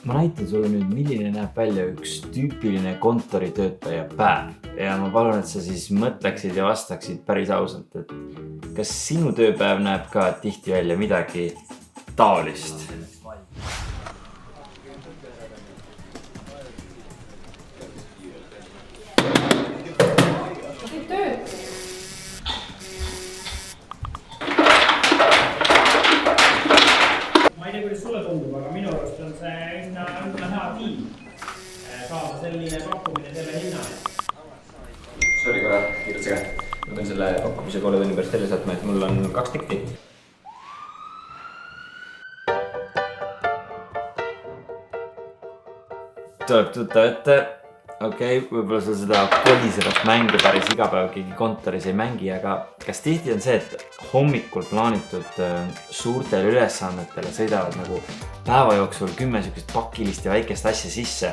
ma näitan sulle nüüd, milline näeb välja üks tüüpiline kontoritöötaja päev ja ma palun, et sa siis mõtleksid ja vastaksid päris ausalt, et kas sinu tööpäev näeb ka tihti välja midagi taolist? Kuidas sulle tundub, aga minu arust on see üsna hea tiim saada selline pakkumine selle hinna eest. Sorry korra, kiiretsega. Ma pean selle pakkumise poole tunni pärast jälle saatma, et mul on 2 tikki. Tuleb tuttav ette. Okei, võib-olla sul seda kolisevat mängu päris igapäev keegi kontoris ei mängi, aga kas tihti on see, et hommikul plaanitud suurtele ülesannetele sõidavad nagu päeva jooksul 10 sükest pakilist ja väikest asja sisse?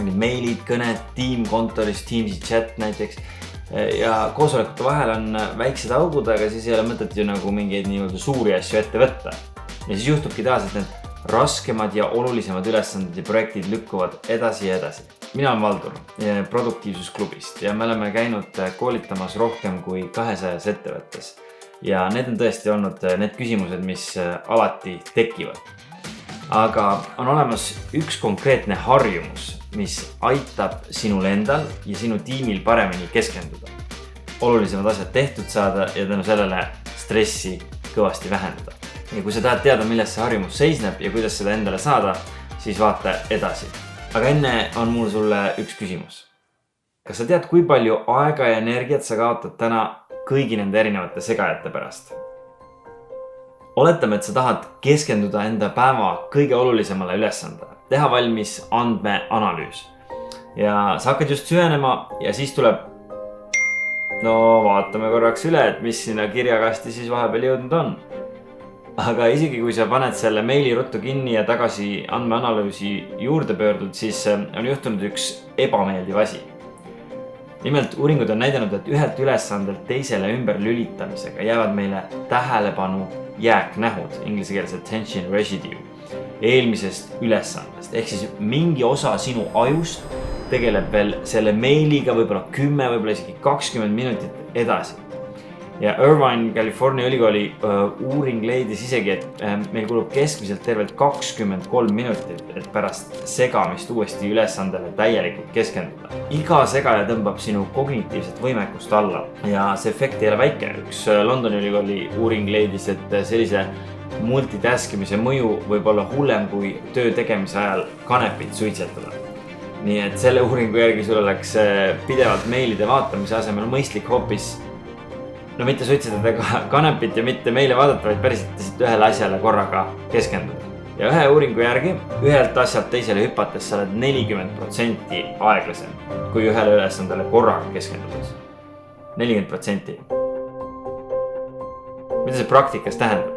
Mingid meilid, kõned, tiim kontoris, Teamsi chat näiteks. Ja koosolekute vahel on väiksed augud, aga siis ei ole mõtet ju nagu mingeid nii-öelda suuri asju ette võtta. Ja siis juhtubki taas, et need raskemad ja olulisemad ülesanded ja projektid lükkuvad edasi ja edasi. Mina olen Valdur produktiivsusklubist ja me oleme käinud koolitamas rohkem kui 200 ettevõttes. Ja need on tõesti olnud need küsimused, mis alati tekivad. Aga on olemas üks konkreetne harjumus, mis aitab sinul endal ja sinu tiimil paremini keskenduda. Olulisemad asjad tehtud saada ja tänu sellele stressi kõvasti vähendada. Ja kui sa tahad teada, milles see harjumus seisneb ja kuidas seda endale saada, siis vaata edasi. Aga enne on mul sulle üks küsimus. Kas sa tead, kui palju aega ja energiat sa kaotad täna kõigi nende erinevate segajate pärast? Oletame, et sa tahad keskenduda enda päeva kõige olulisemale ülesandele, teha valmis andmeanalüüs. Ja sa hakkad just süvenema ja siis tuleb, vaatame korraks üle, et mis sinna kirjakasti siis vahepeal jõudnud on. Aga isegi kui sa paned selle meili ruttu kinni ja tagasi andmeanalüüsi juurde pöördud, siis on juhtunud üks ebameeldiv asi. Nimelt uuringud on näidanud, et ühelt ülesandelt teisele ümber lülitamisega jäävad meile tähelepanu jääknähud, inglise keeles attention residue, eelmisest ülesandest. Ehk siis mingi osa sinu ajust tegeleb veel selle meiliga võib-olla 10, võib-olla isegi 20 minutit edasi. Ja Irvine, California ülikooli uuring leidis isegi, et meil kulub keskmiselt tervelt 23 minutit, et pärast segamist uuesti ülesandele täielikult keskenduda. Iga segaja tõmbab sinu kognitiivset võimekust alla ja see efekt ei ole väike. Üks Londoni ülikooli uuring leidis, et sellise multitaskimise mõju võib olla hullem kui töö tegemise ajal kanepit suitsetada. Nii et selle uuringu järgi sul oleks pidevalt meilide vaatamise asemel mõistlik hoopis mitte suitsetada kanepit ja mitte meile vaadata, vaid päriselt ühele asjale korraga keskenduda. Ja ühe uuringu järgi ühelt asjalt teisele hüpates sa oled 40% aeglasem kui ühele ülesandele korraga keskendudes. 40%. Mida see praktikas tähendab?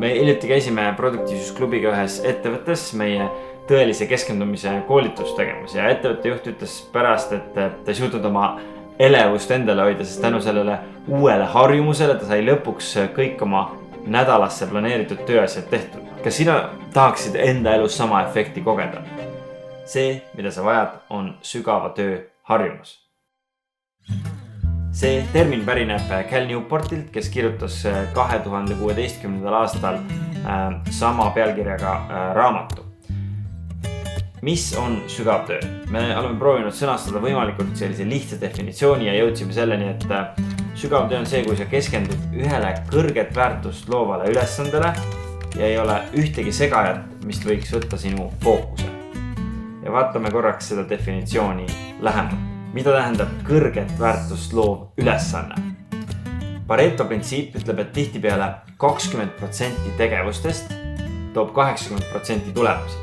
Me hiljuti käisime produktiivsusklubiga ühes ettevõttes meie tõelise keskendumise koolitust tegemas ja ettevõtte juht ütles pärast, et ta ei suutnud oma elevust endale hoida, sest tänu sellele uuele harjumusele ta sai lõpuks kõik oma nädalasse planeeritud tööasjad tehtud. Kas sina tahaksid enda elus sama efekti kogeda? See, mida sa vajad, on sügava töö harjumus. See termin pärineb Cal Newportilt, kes kirjutas 2016. aastal sama pealkirjaga raamatu. Mis on sügav töö? Me oleme proovinud sõnastada võimalikult sellise lihtsa definitsiooni ja jõudsime selleni, et sügav töö on see, kui sa keskendud ühele kõrget väärtust loovale ülesandele ja ei ole ühtegi segajat, mis võiks võtta sinu fookuse. Ja vaatame korraks seda definitsiooni lähemalt. Mida tähendab kõrget väärtust loov ülesanne? Pareto printsiip ütleb, et tihtipeale 20% tegevustest toob 80% tulemusi.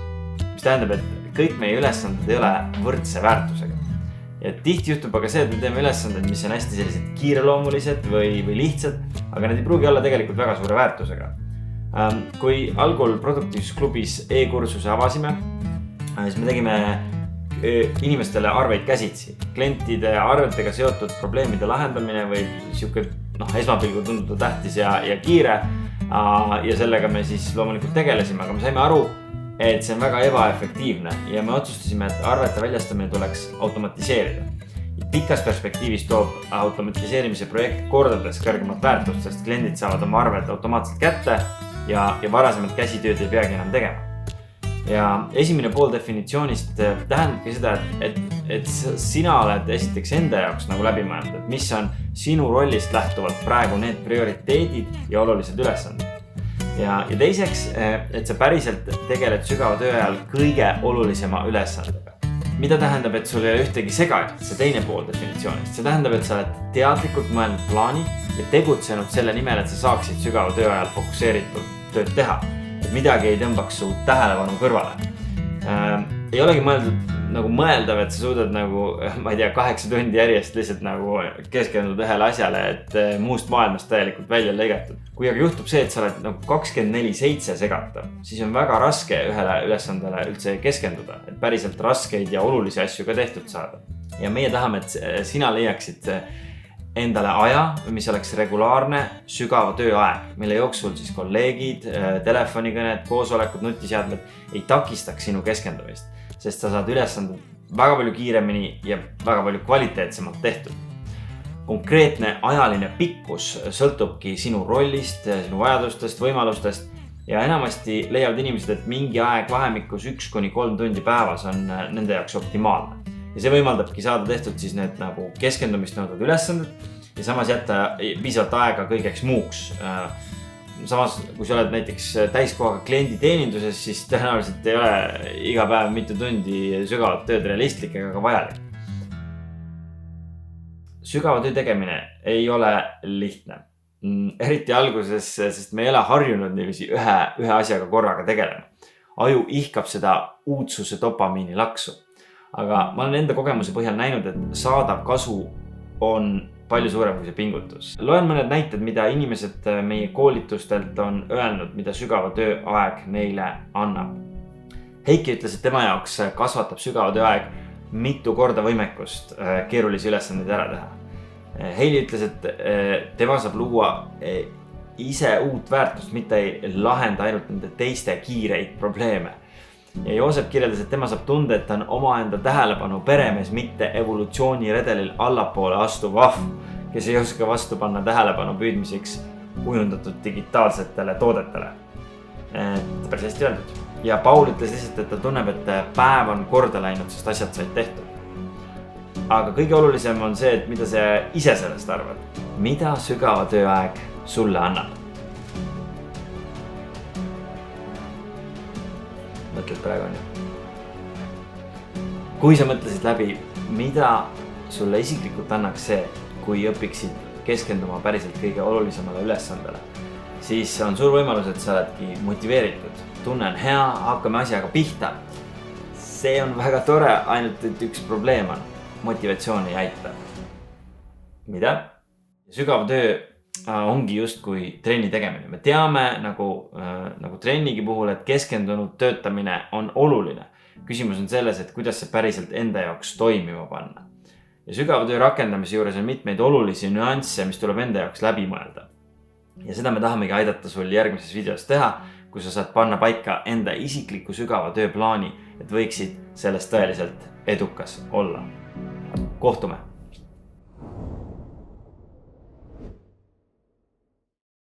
Mis tähendab, et kõik meie ülesanded ei ole võrdse väärtusega. Ja tihti juhtub aga see, et me teeme ülesanded, mis on hästi sellised kiireloomulised või lihtsad, aga need ei pruugi olla tegelikult väga suure väärtusega. Kui algul produktiivsusklubis e-kursuse avasime, siis me tegime inimestele arveid käsitsi. Klientide arvetega seotud probleemide lahendamine või siuke esmapilgul tunduda tähtis ja kiire ja sellega me siis loomulikult tegelesime, aga me saime aru, et see on väga ebaefektiivne ja me otsustasime, et arvete väljastamine tuleks automatiseerida. Pikas perspektiivis toob automatiseerimise projekt kordades kõrgemat väärtust, sest kliendid saavad oma arved automaatselt kätte ja varasemalt käsitööd ei peagi enam tegema. Ja esimene pool definitsioonist tähendabki seda, et sina oled esiteks enda jaoks nagu läbi mõelnud, et mis on sinu rollist lähtuvalt praegu need prioriteedid ja olulised ülesanded. Ja teiseks, et sa päriselt tegeled sügava töö ajal kõige olulisema ülesandega. Mida tähendab, et sul ei ole ühtegi segajat, see teine pool definitsioonist. See tähendab, et sa oled teadlikult mõelnud plaani ja tegutsenud selle nimel, et sa saaksid sügava töö ajal fokusseeritud tööd teha. Et midagi ei tõmbaks su tähelepanu kõrvale. Ei olegi mõeldav, et sa suudad ma ei tea, 8 tundi järjest lihtsalt keskenduda ühele asjale, et muust maailmast täielikult välja lõigatud. Kui aga juhtub see, et sa oled 24/7 segatav, siis on väga raske ühele ülesandele üldse keskenduda, et päriselt raskeid ja olulisi asju ka tehtud saada. Ja meie tahame, et sina leiaksid endale aja, mis oleks regulaarne sügava tööaeg, mille jooksul siis kolleegid, telefonikõned, koosolekud, nutiseadmed ei takistaks sinu keskendumist, sest sa saad ülesanded väga palju kiiremini ja väga palju kvaliteetsemalt tehtud. Konkreetne ajaline pikkus sõltubki sinu rollist, sinu vajadustest, võimalustest ja enamasti leiavad inimesed, et mingi aeg vahemikus 1-3 tundi päevas on nende jaoks optimaalne. Ja see võimaldabki saada tehtud siis need keskendumist nõudvad ülesanded ja samas jätta piisavalt aega kõigeks muuks. Samas, kui sa oled näiteks täiskohaga kliendi teeninduses, siis tõenäoliselt ei ole iga päev mitu tundi sügavat tööd realistlik ega ka vajalik. Sügava töö tegemine ei ole lihtne. Eriti alguses, sest me ei ole harjunud ühe asjaga korraga tegelema. Aju ihkab seda uudsuse dopamiini laksu. Aga ma olen enda kogemuse põhjal näinud, et saadav kasu on palju suurem kui see pingutus. Loen mõned näited, mida inimesed meie koolitustelt on öelnud, mida sügava tööaeg neile annab. Heiki ütles, et tema jaoks kasvatab sügava tööaeg mitu korda võimekust keerulisi ülesandeid ära teha. Heili ütles, et tema saab luua ise uut väärtust, mitte ei lahenda ainult nende teiste kiireid probleeme. Ja Joosep kirjeldas, et tema saab tunda, et ta on omaenda tähelepanu peremees, mitte evolutsiooniredelil allapoole astuv vahv, kes ei oska vastu panna tähelepanu püüdmiseks kujundatud digitaalsetele toodetele. Päris hästi öeldud. Ja Paul ütles lihtsalt, et ta tunneb, et päev on korda läinud, sest asjad said tehtud. Aga kõige olulisem on see, et mida sa ise sellest arvad. Mida sügava tööaeg sulle annab? Mõtled praegu on ju. Kui sa mõtlesid läbi, mida sulle isiklikult annaks see, kui õpiksid keskenduma päriselt kõige olulisemale ülesandele, siis on suur võimalus, et sa oledki motiveeritud. Tunne on hea, hakkame asjaga pihta. See on väga tore, ainult et üks probleem on. Motivatsiooni ei aita. Mida? Sügav töö ongi just kui trenni tegemine. Me teame nagu trennigi puhul, et keskendunud töötamine on oluline. Küsimus on selles, et kuidas see päriselt enda jaoks toimima panna. Ja sügava töö rakendamise juures on mitmeid olulisi nüansse, mis tuleb enda jaoks läbi mõelda. Ja seda me tahamegi aidata sul järgmises videos teha, kui sa saad panna paika enda isikliku sügava tööplaani, et võiksid sellest tõeliselt edukas olla. Kohtume!